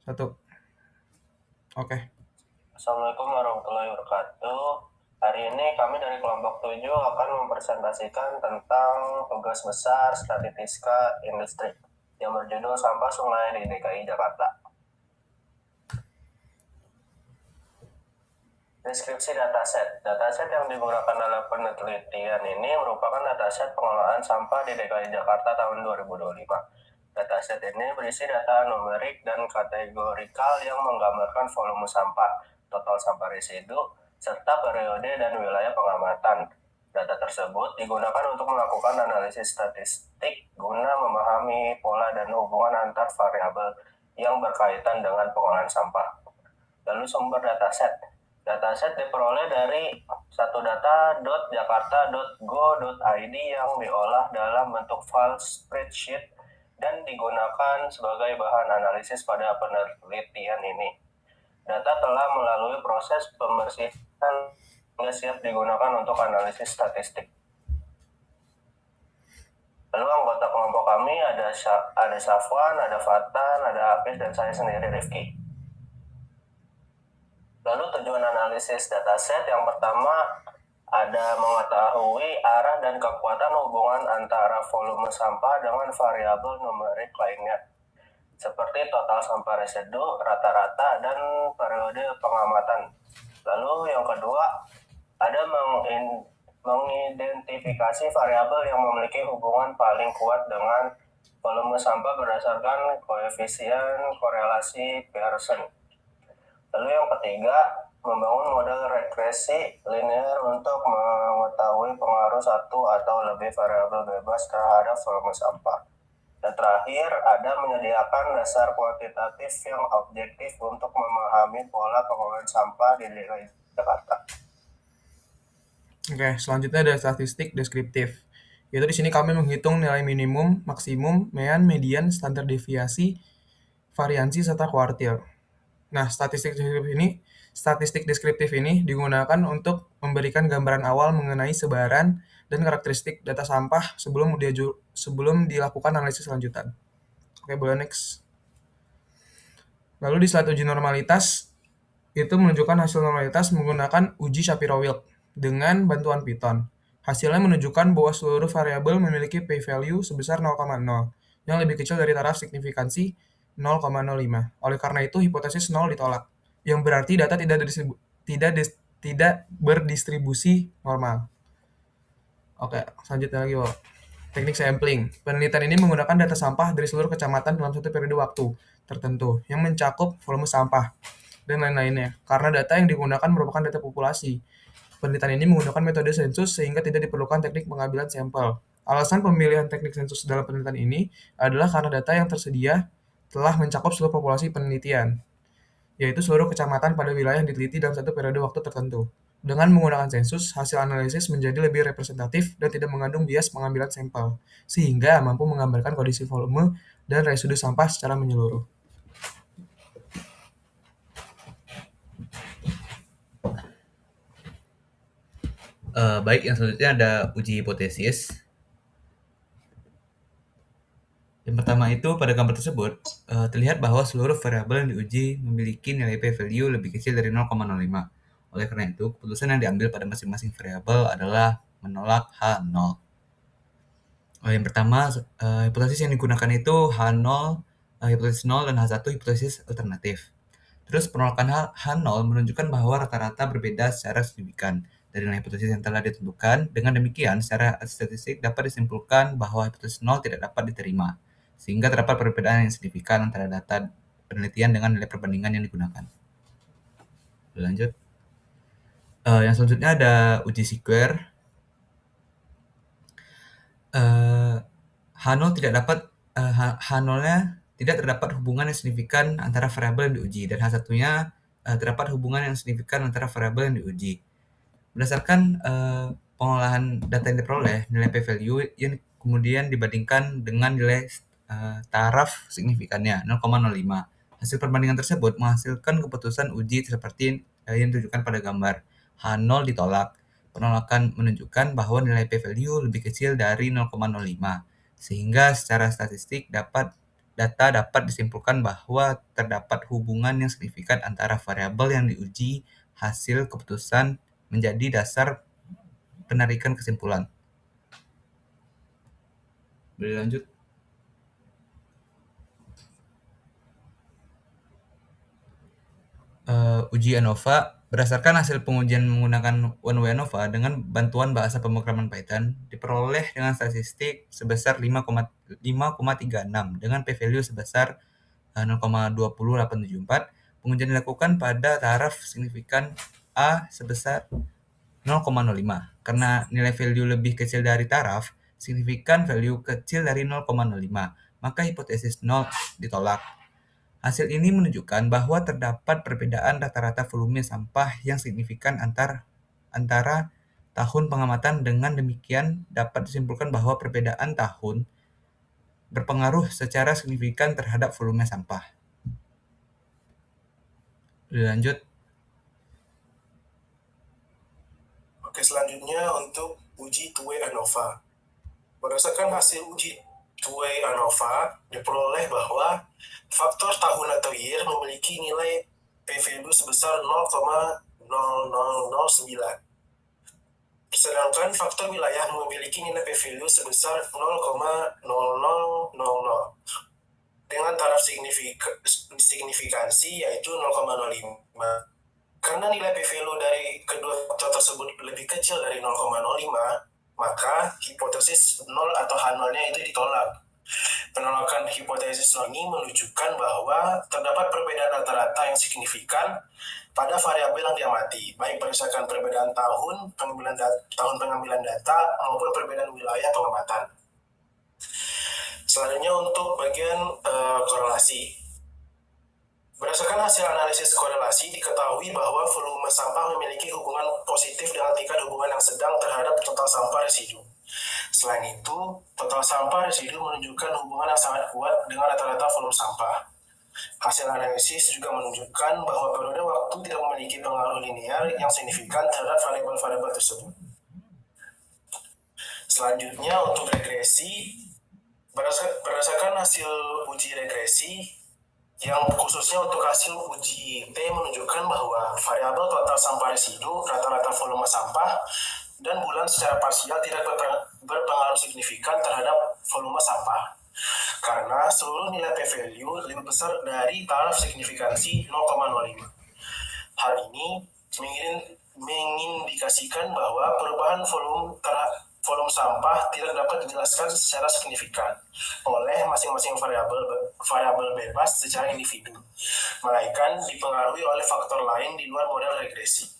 Satu. Oke. Assalamualaikum warahmatullahi wabarakatuh. Hari ini kami dari kelompok 7 akan mempresentasikan tentang tugas besar statistika industri yang berjudul Sampah Sungai di DKI Jakarta. Deskripsi dataset. Dataset yang digunakan dalam penelitian ini merupakan dataset pengelolaan sampah di DKI Jakarta tahun 2025. Dataset ini berisi data numerik dan kategorikal yang menggambarkan volume sampah, total sampah residu, serta periode dan wilayah pengamatan. Data tersebut digunakan untuk melakukan analisis statistik guna memahami pola dan hubungan antar variabel yang berkaitan dengan pengolahan sampah. Lalu sumber dataset. Dataset diperoleh dari satudata.jakarta.go.id yang diolah dalam bentuk file spreadsheet dan digunakan sebagai bahan analisis pada penelitian ini. Data telah melalui proses pembersihan hingga siap digunakan untuk analisis statistik. Lalu anggota kelompok kami ada Safwan, ada Fatan, ada Hafiz, dan saya sendiri Rifki. Lalu tujuan analisis dataset yang pertama ada mengetahui arah dan kekuatan hubungan antara volume sampah dengan variabel numerik lainnya, seperti total sampah residu, rata-rata, dan periode pengamatan. Lalu yang kedua ada mengidentifikasi variabel yang memiliki hubungan paling kuat dengan volume sampah berdasarkan koefisien korelasi Pearson. Lalu yang ketiga, membangun model regresi linear untuk mengetahui pengaruh satu atau lebih variabel bebas terhadap volume sampah. Dan terakhir, ada menyediakan dasar kuantitatif yang objektif untuk memahami pola pengolahan sampah di DKI Jakarta. Oke, selanjutnya ada statistik deskriptif. Yaitu di sini kami menghitung nilai minimum, maksimum, mean, median, standar deviasi, variansi, serta kuartil. Nah, statistik deskriptif ini digunakan untuk memberikan gambaran awal mengenai sebaran dan karakteristik data sampah sebelum dilakukan analisis lanjutan. Oke, boleh next. Lalu di slide uji normalitas, itu menunjukkan hasil normalitas menggunakan uji Shapiro-Wilk dengan bantuan Python. Hasilnya menunjukkan bahwa seluruh variabel memiliki p-value sebesar 0,0, yang lebih kecil dari taraf signifikansi 0,05. Oleh karena itu, hipotesis 0 ditolak, yang berarti data tidak berdistribusi normal. Oke, selanjutnya lagi, Wo. Teknik sampling. Penelitian ini menggunakan data sampah dari seluruh kecamatan dalam satu periode waktu tertentu, yang mencakup volume sampah dan lain-lainnya. Karena data yang digunakan merupakan data populasi. Penelitian ini menggunakan metode sensus sehingga tidak diperlukan teknik pengambilan sampel. Alasan pemilihan teknik sensus dalam penelitian ini adalah karena data yang tersedia telah mencakup seluruh populasi penelitian, yaitu seluruh kecamatan pada wilayah yang diteliti dalam satu periode waktu tertentu. Dengan menggunakan sensus, hasil analisis menjadi lebih representatif dan tidak mengandung bias pengambilan sampel, sehingga mampu menggambarkan kondisi volume dan residu sampah secara menyeluruh. Baik, yang selanjutnya ada uji hipotesis. Yang pertama itu, pada gambar tersebut, terlihat bahwa seluruh variabel yang diuji memiliki nilai p-value lebih kecil dari 0,05. Oleh karena itu, keputusan yang diambil pada masing-masing variabel adalah menolak H0. Yang pertama, hipotesis yang digunakan itu H0, hipotesis 0, dan H1 hipotesis alternatif. Terus penolakan H0 menunjukkan bahwa rata-rata berbeda secara signifikan dari nilai hipotesis yang telah ditentukan. Dengan demikian, secara statistik dapat disimpulkan bahwa hipotesis 0 tidak dapat diterima, sehingga terdapat perbedaan yang signifikan antara data penelitian dengan nilai perbandingan yang digunakan. Lanjut. Yang selanjutnya ada uji square. H0 H0-nya tidak terdapat hubungan yang signifikan antara variabel yang diuji, dan H1-nya terdapat hubungan yang signifikan antara variabel yang diuji. Berdasarkan pengolahan data yang diperoleh, nilai p-value yang kemudian dibandingkan dengan nilai taraf signifikannya 0,05. Hasil perbandingan tersebut menghasilkan keputusan uji seperti yang ditunjukkan pada gambar. H0 ditolak. Penolakan menunjukkan bahwa nilai p-value lebih kecil dari 0,05, sehingga secara statistik dapat data dapat disimpulkan bahwa terdapat hubungan yang signifikan antara variabel yang diuji hasil keputusan menjadi dasar penarikan kesimpulan. Boleh lanjut? Uji ANOVA. Berdasarkan hasil pengujian menggunakan one-way ANOVA dengan bantuan bahasa pemrograman Python, diperoleh dengan statistik sebesar 5,36 dengan p-value sebesar 0,20874. Pengujian dilakukan pada taraf signifikan A sebesar 0,05. Karena nilai value lebih kecil dari taraf, signifikan value kecil dari 0,05, maka hipotesis 0 ditolak. Hasil ini menunjukkan bahwa terdapat perbedaan rata-rata volume sampah yang signifikan antara tahun pengamatan. Dengan demikian, dapat disimpulkan bahwa perbedaan tahun berpengaruh secara signifikan terhadap volume sampah. Lanjut. Oke, selanjutnya untuk uji two-way ANOVA. Berdasarkan hasil uji two-way ANOVA, diperoleh bahwa faktor tahun atau year memiliki nilai p-value sebesar 0,0009. Sedangkan faktor wilayah memiliki nilai p-value sebesar 0,0000 dengan taraf signifikansi yaitu 0,05. Karena nilai p-value dari kedua faktor tersebut lebih kecil dari 0,05, maka hipotesis 0 atau H0-nya itu ditolak. Penolakan hipotesis 0 ini menunjukkan bahwa terdapat perbedaan rata-rata yang signifikan pada variabel yang diamati, baik berdasarkan perbedaan tahun pengambilan data maupun perbedaan wilayah pengamatan. Selanjutnya untuk bagian korelasi. Berdasarkan hasil analisis korelasi, diketahui bahwa volume sampah memiliki hubungan positif dengan tingkat hubungan yang sedang terhadap total sampah residu. Selain itu, total sampah residu menunjukkan hubungan yang sangat kuat dengan rata-rata volume sampah. Hasil analisis juga menunjukkan bahwa periode waktu tidak memiliki pengaruh linear yang signifikan terhadap variabel-variabel tersebut. Selanjutnya untuk regresi, berdasarkan hasil uji regresi, yang khususnya untuk hasil uji T menunjukkan bahwa variabel total sampah residu, rata-rata volume sampah, dan bulan secara parsial tidak berpengaruh signifikan terhadap volume sampah. Karena seluruh nilai p-value lebih besar dari taraf signifikansi 0,05. Hal ini mengindikasikan bahwa perubahan volume sampah tidak dapat dijelaskan secara signifikan oleh masing-masing variabel bebas secara individu, melainkan dipengaruhi oleh faktor lain di luar model regresi.